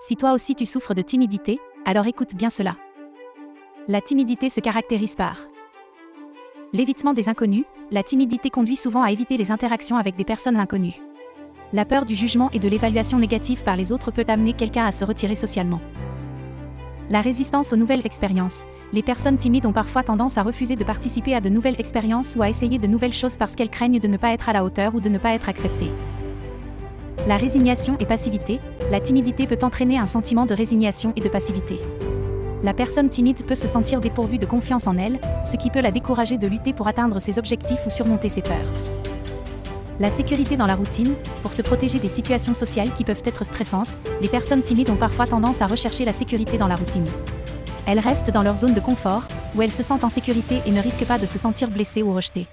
Si toi aussi tu souffres de timidité, alors écoute bien cela. La timidité se caractérise par l'évitement des inconnus. La timidité conduit souvent à éviter les interactions avec des personnes inconnues. La peur du jugement et de l'évaluation négative par les autres peut amener quelqu'un à se retirer socialement. La résistance aux nouvelles expériences. Les personnes timides ont parfois tendance à refuser de participer à de nouvelles expériences ou à essayer de nouvelles choses parce qu'elles craignent de ne pas être à la hauteur ou de ne pas être acceptées. La résignation et passivité. La timidité peut entraîner un sentiment de résignation et de passivité. La personne timide peut se sentir dépourvue de confiance en elle, ce qui peut la décourager de lutter pour atteindre ses objectifs ou surmonter ses peurs. La sécurité dans la routine. Pour se protéger des situations sociales qui peuvent être stressantes, les personnes timides ont parfois tendance à rechercher la sécurité dans la routine. Elles restent dans leur zone de confort, où elles se sentent en sécurité et ne risquent pas de se sentir blessées ou rejetées.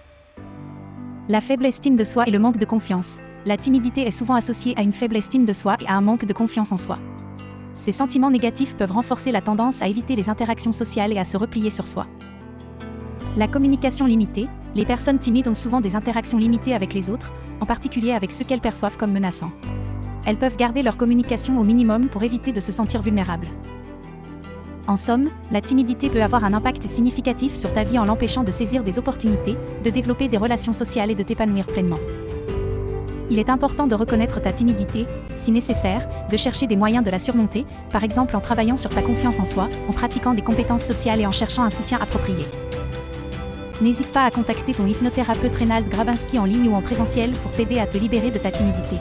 La faible estime de soi et le manque de confiance. La timidité est souvent associée à une faible estime de soi et à un manque de confiance en soi. Ces sentiments négatifs peuvent renforcer la tendance à éviter les interactions sociales et à se replier sur soi. La communication limitée. Les personnes timides ont souvent des interactions limitées avec les autres, en particulier avec ceux qu'elles perçoivent comme menaçants. Elles peuvent garder leur communication au minimum pour éviter de se sentir vulnérables. En somme, la timidité peut avoir un impact significatif sur ta vie en l'empêchant de saisir des opportunités, de développer des relations sociales et de t'épanouir pleinement. Il est important de reconnaître ta timidité, si nécessaire, de chercher des moyens de la surmonter, par exemple en travaillant sur ta confiance en soi, en pratiquant des compétences sociales et en cherchant un soutien approprié. N'hésite pas à contacter ton hypnothérapeute Reynald Grabinski en ligne ou en présentiel pour t'aider à te libérer de ta timidité.